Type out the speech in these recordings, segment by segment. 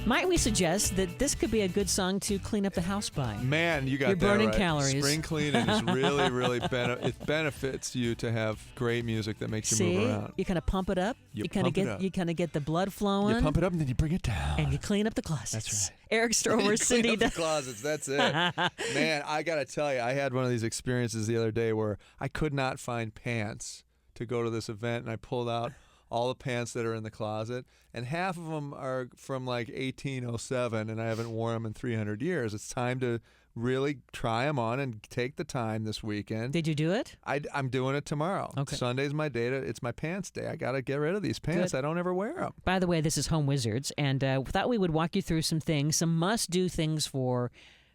Might we suggest that this could be a good song to clean up the house by? Man, you got You're that burning right. calories. Spring cleaning is really, really it benefits you to have great music that makes you move around. You kind of pump it up. You kind of pump it up. You kind of get the blood flowing. You pump it up and then you bring it down. And you clean up the closets. That's right. Eric Stromer, Cindy. Clean up the closets. That's it. Man, I got to tell you, I had one of these experiences the other day where I could not find pants to go to this event, and I pulled out all the pants that are in the closet, and half of them are from like 1807, and I haven't worn them in 300 years. It's time to really try them on and take the time this weekend. Did you do it? I'm doing it tomorrow. Okay. Sunday's my day. It's my pants day. I got to get rid of these pants. Good. I don't ever wear them. By the way, this is Home Wizards, and thought we would walk you through some things, some must-do things for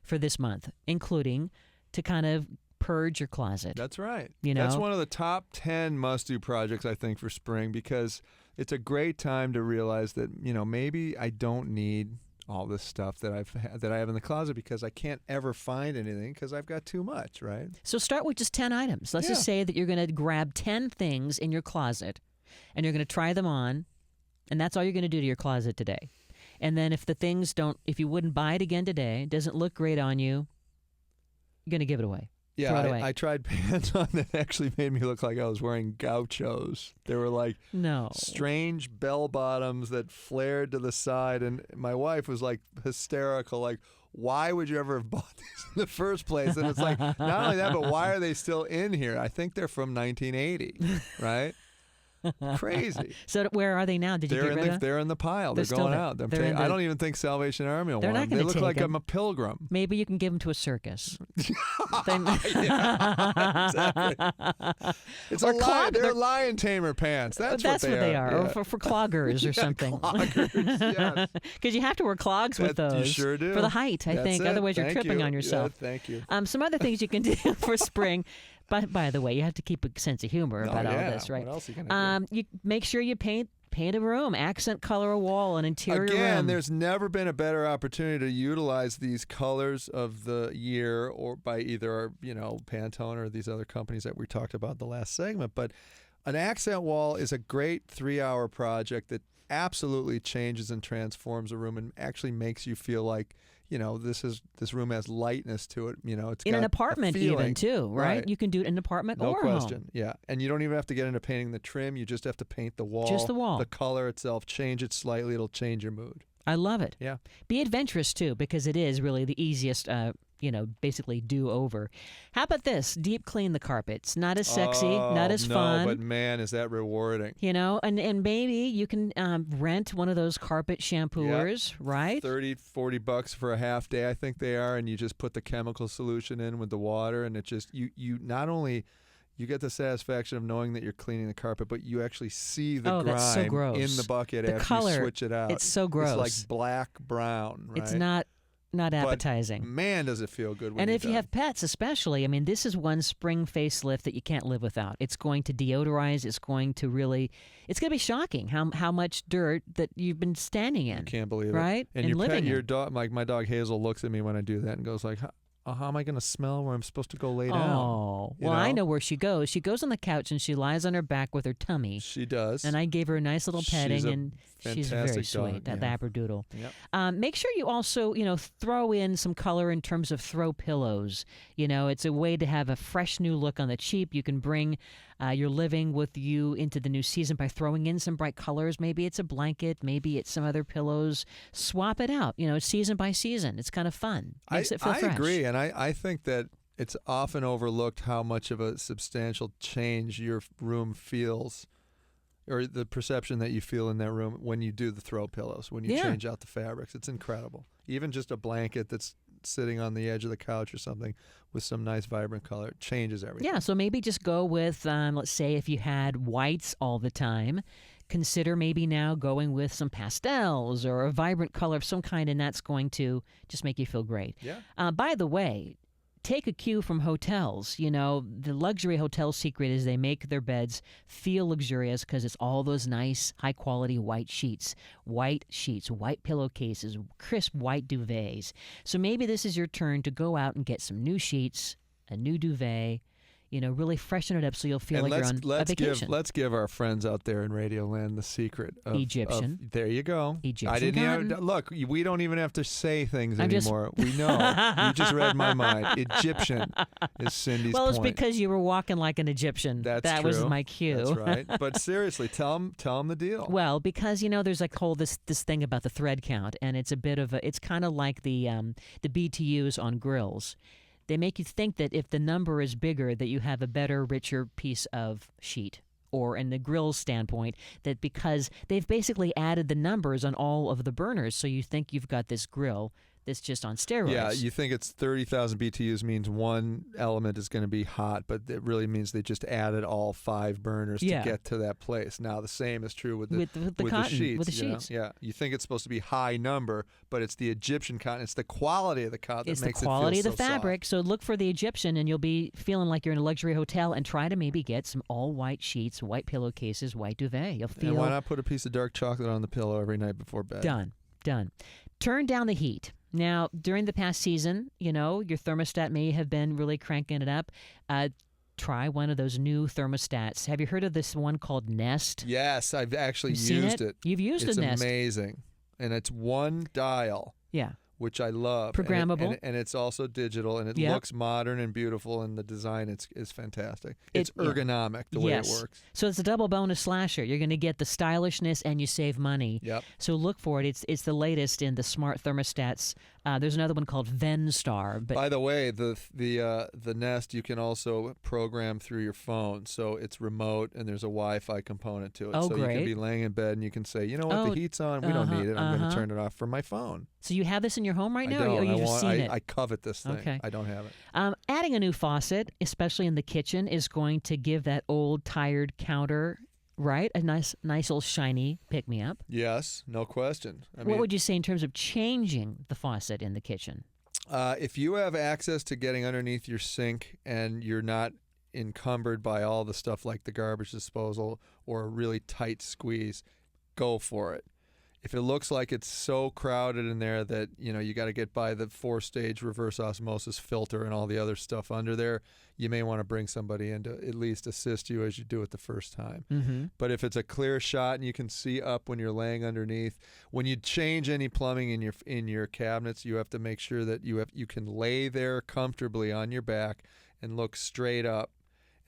this month, including to kind of purge your closet. That's right. You know? That's one of the top 10 must-do projects, I think, for spring, because it's a great time to realize that, maybe I don't need all this stuff that I have in the closet because I can't ever find anything because I've got too much, right? So start with just 10 items. Let's just say that you're going to grab 10 things in your closet and you're going to try them on, and that's all you're going to do to your closet today. And then if you wouldn't buy it again today, it doesn't look great on you, you're going to give it away. Yeah, I tried pants on that actually made me look like I was wearing gauchos. They were like strange bell bottoms that flared to the side, and my wife was like hysterical, like, why would you ever have bought these in the first place? And it's like, not only that, but why are they still in here? I think they're from 1980, right? Crazy. So where are they now? Did you get rid of them? They're in the pile. They're still going there. out. I don't even think Salvation Army will want them. They look like I'm a pilgrim. Maybe you can give them to a circus. Exactly. They're lion tamer pants. That's what they are. Yeah. Or for cloggers or something. Cloggers, yes. Because you have to wear clogs with those. You sure do. For the height, I think. Otherwise, you're tripping on yourself. Yeah, thank you. Some other things you can do for spring. But by the way, you have to keep a sense of humor about all this, right? What else are you going to do? You make sure you paint a room, accent color a wall, an interior room. Again, there's never been a better opportunity to utilize these colors of the year, or by either Pantone or these other companies that we talked about in the last segment. But an accent wall is a great 3-hour project that absolutely changes and transforms a room and actually makes you feel like, this room has lightness to it. It's in got an apartment even too, right? You can do it in an apartment or no a question. home. Yeah, and you don't even have to get into painting the trim. You just have to paint the wall. Just the wall. The color itself, change it slightly. It'll change your mood. I love it. Yeah. Be adventurous too, because it is really the easiest, basically do over. How about this? Deep clean the carpets. Not as sexy, not as fun. No, but man, is that rewarding. And maybe you can rent one of those carpet shampooers, right? $30-$40 for a half day, I think they are, and you just put the chemical solution in with the water, and it just, you not only... You get the satisfaction of knowing that you're cleaning the carpet, but you actually see the grime that's so gross. in the bucket after color, you switch it out. It's so gross. It's like black-brown, right? It's not appetizing. But man, does it feel good when And you're if you done. have pets especially, this is one spring facelift that you can't live without. It's going to deodorize. It's going to be shocking how much dirt that you've been standing in. You can't believe it. Right? And your pet, your dog, like my dog Hazel looks at me when I do that and goes like, how am I going to smell where I'm supposed to go lay down? Oh, well, I know where she goes. She goes on the couch and she lies on her back with her tummy. She does. And I gave her a nice little petting, and she's very sweet, that Labradoodle. Yep. Make sure you also, throw in some color in terms of throw pillows. It's a way to have a fresh new look on the cheap. You can bring your living with you into the new season by throwing in some bright colors. Maybe it's a blanket. Maybe it's some other pillows. Swap it out, season by season. It's kind of fun. Makes it feel fresh. I agree, and I think that it's often overlooked how much of a substantial change your room feels, or the perception that you feel in that room when you do the throw pillows, when you change out the fabrics. It's incredible. Even just a blanket that's sitting on the edge of the couch or something with some nice vibrant color changes everything. Yeah, so maybe just go with, let's say if you had whites all the time, consider maybe now going with some pastels or a vibrant color of some kind, and that's going to just make you feel great. Yeah. By the way, take a cue from hotels. The luxury hotel secret is they make their beds feel luxurious because it's all those nice, high-quality white sheets, white pillowcases, crisp white duvets. So maybe this is your turn to go out and get some new sheets, a new duvet, really freshen it up so you'll feel and like you're on a vacation. Let's give our friends out there in Radioland the secret of Egyptian. There you go. Egyptian I didn't cotton. Look, we don't even have to say things anymore. We know. You just read my mind. Egyptian is Cindy's Well, it's point. because you were walking like an Egyptian. That true. Was my cue. That's right. But seriously, tell them the deal. Well, because there's like this thing about the thread count, and it's a bit of it's kind of like the BTUs on grills. They make you think that if the number is bigger, that you have a better, richer piece of sheet. Or in the grill standpoint, that because they've basically added the numbers on all of the burners, so you think you've got this grill that's just on steroids. Yeah, you think it's 30,000 BTUs means one element is going to be hot, but it really means they just added all 5 burners to get to that place. Now, the same is true with the cotton, sheets. With the sheets. Yeah, you think it's supposed to be high number, but it's the Egyptian cotton. It's the quality of the cotton that makes it feel so soft. It's the quality of the fabric, so look for the Egyptian, and you'll be feeling like you're in a luxury hotel, and try to maybe get some all-white sheets, white pillowcases, white duvet. You'll feel... And why not put a piece of dark chocolate on the pillow every night before bed? Done. Turn down the heat. Now, during the past season, your thermostat may have been really cranking it up. Try one of those new thermostats. Have you heard of this one called Nest? Yes, I've actually used it. You've used the Nest. It's amazing. And it's one dial. Yeah. Which I love. Programmable. And it's also digital, and it looks modern and beautiful, and the design is fantastic. It's ergonomic, the way it works. So it's a double bonus slasher. You're going to get the stylishness, and you save money. Yep. So look for it. It's the latest in the smart thermostats. There's another one called Venstar. But by the way, the Nest you can also program through your phone, so it's remote, and there's a Wi-Fi component to it. Oh, so great. you can be laying in bed, and you can say, you know what, the heat's on. We don't need it. I'm going to turn it off from my phone. So you have this in your home right now? I don't. Or you've seen it? I covet this thing. Okay. I don't have it. Adding a new faucet, especially in the kitchen, is going to give that old tired counter, right, a nice old shiny pick-me-up. Yes, no question. What would you say in terms of changing the faucet in the kitchen? If you have access to getting underneath your sink and you're not encumbered by all the stuff like the garbage disposal or a really tight squeeze, go for it. If it looks like it's so crowded in there that you got to get by the 4-stage reverse osmosis filter and all the other stuff under there, you may want to bring somebody in to at least assist you as you do it the first time. Mm-hmm. But if it's a clear shot and you can see up when you're laying underneath, when you change any plumbing in your cabinets, you have to make sure that you can lay there comfortably on your back and look straight up,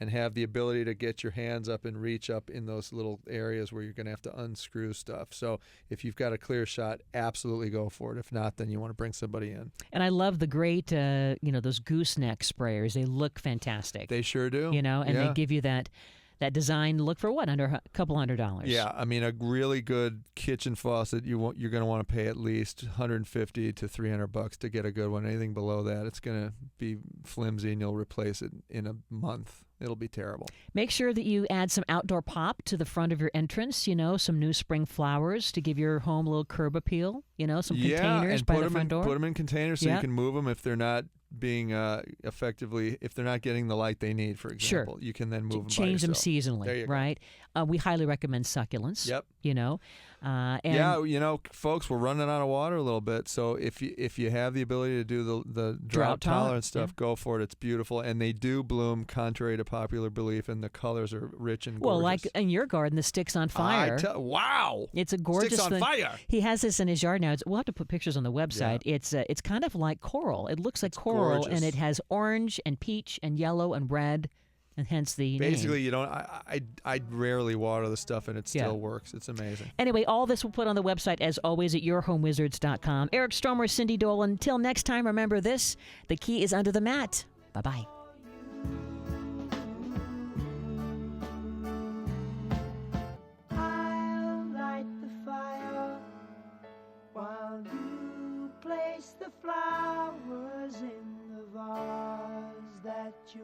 and have the ability to get your hands up and reach up in those little areas where you're going to have to unscrew stuff. So if you've got a clear shot, absolutely go for it. If not, then you want to bring somebody in. And I love the great, those gooseneck sprayers. They look fantastic. They sure do. And they give you that design look for what, under a couple $100. Yeah, I mean, a really good kitchen faucet, you're going to want to pay at least $150 to $300 to get a good one. Anything below that, it's going to be flimsy, and you'll replace it in a month. It'll be terrible. Make sure that you add some outdoor pop to the front of your entrance, some new spring flowers to give your home a little curb appeal, some containers by the front door. Put them in containers so you can move them if they're not being if they're not getting the light they need, for example. Sure. You can then move them Change by them yourself. seasonally, There you right? We highly recommend succulents. Yep. And folks, we're running out of water a little bit, so if you have the ability to do the drought tolerant stuff, go for it. It's beautiful, and they do bloom contrary to popular belief, and the colors are rich and gorgeous. Well, like in your garden, the Sticks on Fire. Wow! It's a gorgeous Sticks on thing. Fire. He has this in his yard now. We'll have to put pictures on the website. Yeah. It's kind of like coral. It looks like coral, gorgeous. and it has orange and peach and yellow and red, and hence the Basically, name. you don't. I rarely water the stuff, and it still works. It's amazing. Anyway, all this we'll put on the website as always at yourhomewizards.com. Eric Stromer, Cindy Dolan. Until next time, remember this: the key is under the mat. Bye bye. I'll light the fire while you place the flowers in the vase that you